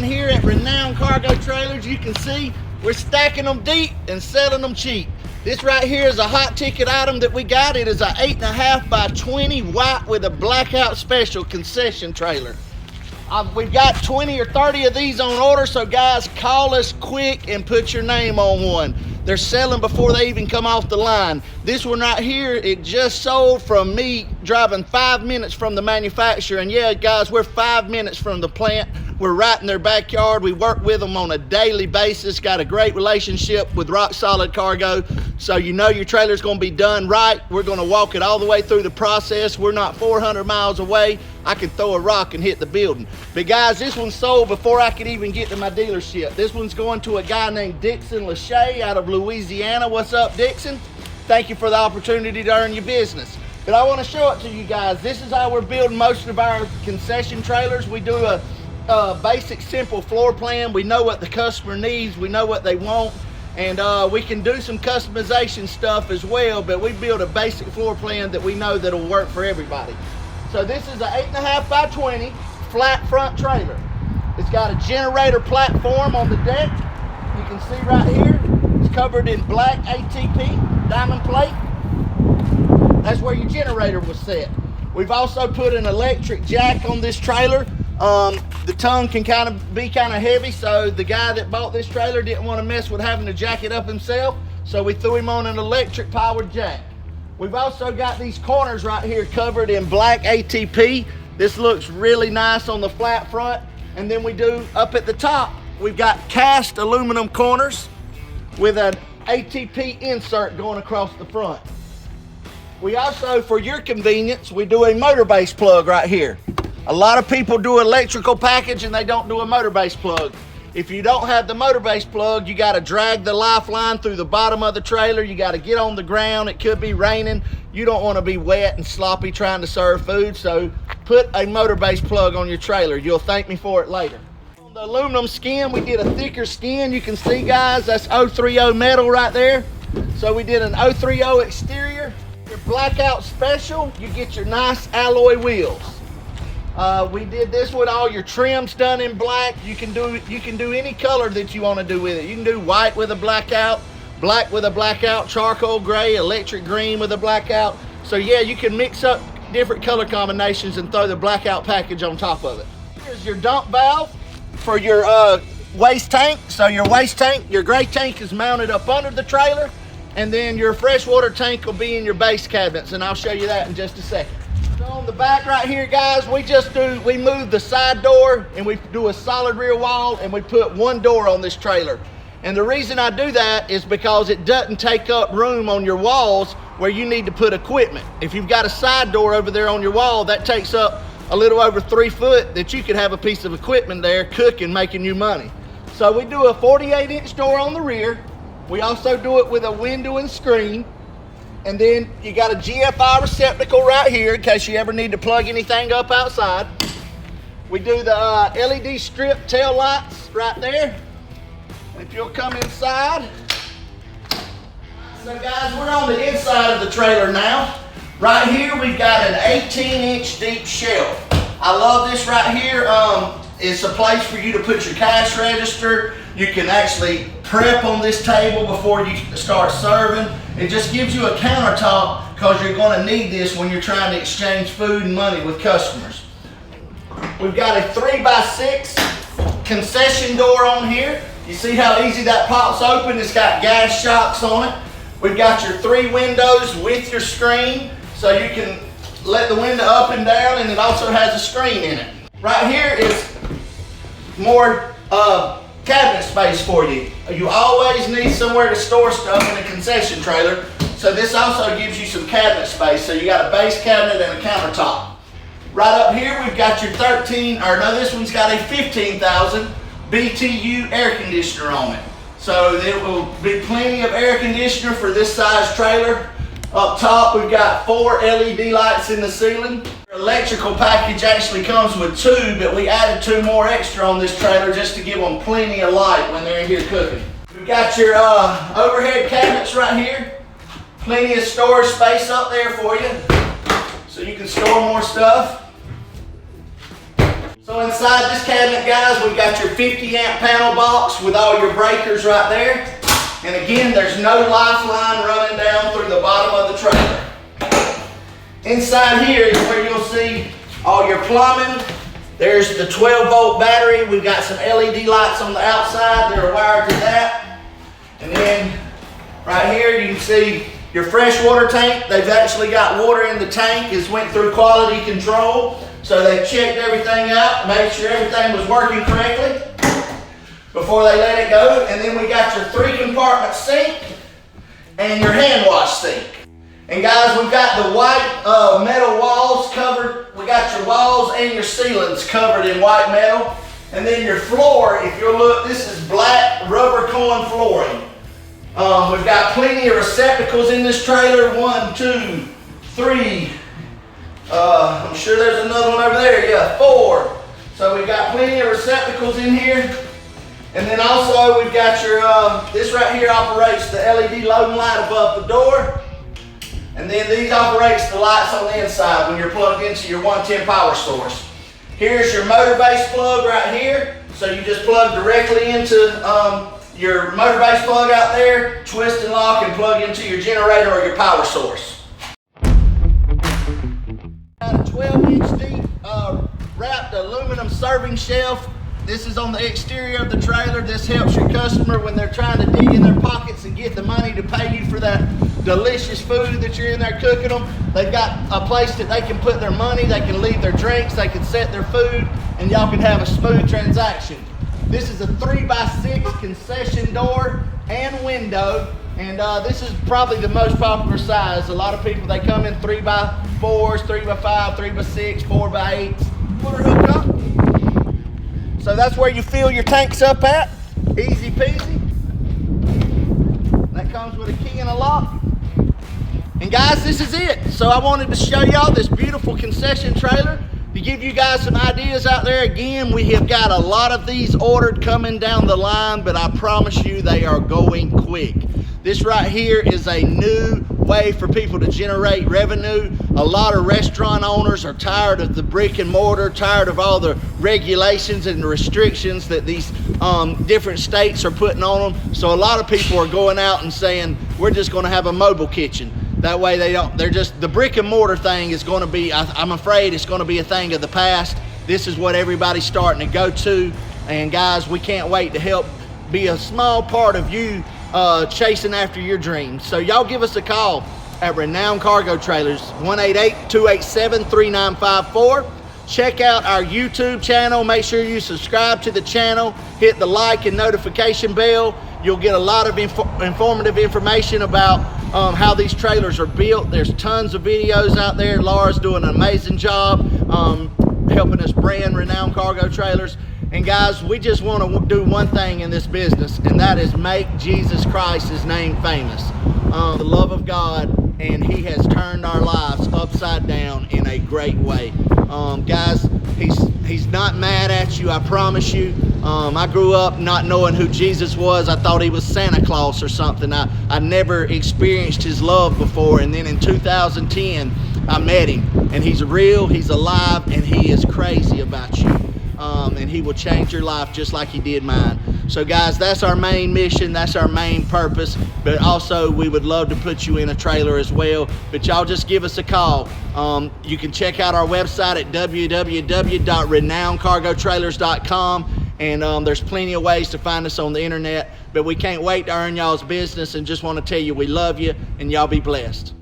Here at Renown Cargo Trailers, you can see we're stacking them deep and selling them cheap. This right here is a hot ticket item that we got. It is a 8.5 by 20 white with a blackout special concession trailer. We've got 20 or 30 of these on order, so guys, call us quick and put your name on one. They're selling before they even come off the line. This one right here, it just sold from me driving 5 minutes from the manufacturer. And yeah, guys, we're 5 minutes from the plant. We're right in their backyard. We work with them on a daily basis. Got a great relationship with Rock Solid Cargo. So you know your trailer's gonna be done right. We're gonna walk it all the way through the process. We're not 400 miles away. I can throw a rock and hit the building. But guys, this one sold before I could even get to my dealership. This one's going to a guy named Dixon Lachey out of Louisiana. What's up, Dixon? Thank you for the opportunity to earn your business. But I want to show it to you guys. This is how we're building most of our concession trailers. We do a basic, simple floor plan. We know what the customer needs. We know what they want. And we can do some customization stuff as well, but we build a basic floor plan that we know that'll work for everybody. So this is an 8.5 by 20 flat front trailer. It's got a generator platform on the deck. You can see right here, it's covered in black ATP diamond plate. That's where your generator was set. We've also put an electric jack on this trailer. The tongue can be kind of heavy, so the guy that bought this trailer didn't want to mess with having to jack it up himself, so we threw him on an electric powered jack. We've also got these corners right here covered in black ATP. This looks really nice on the flat front. And then we do up at the top, we've got cast aluminum corners with an ATP insert going across the front. We also, for your convenience, we do a motor base plug right here. A lot of people do electrical package and they don't do a motor base plug. If you don't have the motor base plug, you got to drag the lifeline through the bottom of the trailer. You got to get on the ground. It could be raining. You don't want to be wet and sloppy trying to serve food, so put a motor base plug on your trailer. You'll thank me for it later. On the aluminum skin, we did a thicker skin. You can see, guys, that's 030 metal right there. So we did an 030 exterior. Your blackout special, you get your nice alloy wheels. We did this with all your trims done in black. You can do any color that you want to do with it. You can do white with a blackout, black with a blackout, charcoal gray, electric green with a blackout. So yeah, you can mix up different color combinations and throw the blackout package on top of it. Here's your dump valve for your waste tank. So your waste tank, your gray tank is mounted up under the trailer, and then your freshwater tank will be in your base cabinets, and I'll show you that in just a second. On the back right here, guys, we move the side door and we do a solid rear wall, and we put one door on this trailer. And the reason I do that is because it doesn't take up room on your walls where you need to put equipment. If you've got a side door over there on your wall, that takes up a little over 3 foot that you could have a piece of equipment there cooking, making you money. So we do a 48-inch door on the rear. We also do it with a window and screen. And then you got a GFI receptacle right here in case you ever need to plug anything up outside. We do the LED strip tail lights right there. If you'll come inside. So guys, we're on the inside of the trailer now. Right here, we've got an 18-inch deep shelf. I love this right here. It's a place for you to put your cash register. You can actually prep on this table before you start serving. It just gives you a countertop because you're going to need this when you're trying to exchange food and money with customers. We've got a 3x6 concession door on here. You see how easy that pops open? It's got gas shocks on it. We've got your 3 windows with your screen, so you can let the window up and down, and it also has a screen in it. Right here is more cabinet space for you. You always need somewhere to store stuff in a concession trailer, so this also gives you some cabinet space. So you got a base cabinet and a countertop. Right up here we've got your this one's got a 15,000 BTU air conditioner on it. So there will be plenty of air conditioner for this size trailer. Up top, we've got 4 LED lights in the ceiling. The electrical package actually comes with 2, but we added 2 more extra on this trailer just to give them plenty of light when they're in here cooking. We've got your overhead cabinets right here. Plenty of storage space up there for you, so you can store more stuff. So inside this cabinet, guys, we've got your 50 amp panel box with all your breakers right there. And again, there's no lifeline running down through the bottom of the trailer. Inside here is where you'll see all your plumbing. There's the 12-volt battery. We've got some LED lights on the outside that are wired to that. And then right here you can see your freshwater tank. They've actually got water in the tank. It's went through quality control. So they checked everything out, made sure everything was working correctly before they let it go. And then we got your 3-compartment sink and your hand wash sink. And guys, we've got the white metal walls covered. We got your walls and your ceilings covered in white metal. And then your floor, if you'll look, this is black rubber coin flooring. We've got plenty of receptacles in this trailer. 1, 2, 3. I'm sure there's another one over there. Yeah, 4. So we've got plenty of receptacles in here. And then also we've got your, this right here operates the LED loading light above the door. And then these operates the lights on the inside when you're plugged into your 110 power source. Here's your motor base plug right here. So you just plug directly into your motor base plug out there, twist and lock and plug into your generator or your power source. Got a 12-inch deep wrapped aluminum serving shelf. This is on the exterior of the trailer. This helps your customer when they're trying to dig in their pockets and get the money to pay you for that delicious food that you're in there cooking them. They've got a place that they can put their money, they can leave their drinks, they can set their food, and y'all can have a smooth transaction. This is a 3x6 concession door and window, and this is probably the most popular size. A lot of people, they come in 3x4s, 3x5, 3x6, 4x8s. Water hookup. So that's where you fill your tanks up at. Easy peasy. That comes with a key and a lock. And guys, this is it. So I wanted to show y'all this beautiful concession trailer to give you guys some ideas out there. Again, we have got a lot of these ordered coming down the line, but I promise you they are going quick. This right here is a new way for people to generate revenue. A lot of restaurant owners are tired of the brick and mortar, tired of all the regulations and restrictions that these different states are putting on them. So a lot of people are going out and saying, we're just going to have a mobile kitchen. That way they're just, the brick and mortar thing is going to be, I'm afraid it's going to be a thing of the past. This is what everybody's starting to go to. And guys, we can't wait to help be a small part of you chasing after your dreams. So y'all give us a call at Renown Cargo Trailers, 188-287-3954. Check out our YouTube channel. Make sure you subscribe to the channel. Hit the like and notification bell. You'll get a lot of informative information about how these trailers are built. There's tons of videos out there. Laura's doing an amazing job helping us brand Renown Cargo Trailers. And guys, we just want to do one thing in this business, and that is make Jesus Christ's name famous. The love of God, and He has turned our lives upside down in a great way. Guys, He's not mad at you, I promise you. I grew up not knowing who Jesus was. I thought He was Santa Claus or something. I never experienced His love before, and then in 2010, I met Him, and He's real, He's alive, and He is crazy about you. And He will change your life just like He did mine. So guys, that's our main mission, that's our main purpose, but also we would love to put you in a trailer as well. But y'all just give us a call. You can check out our website at www.renowncargotrailers.com, and there's plenty of ways to find us on the internet. But we can't wait to earn y'all's business, and just want to tell you we love you, and y'all be blessed.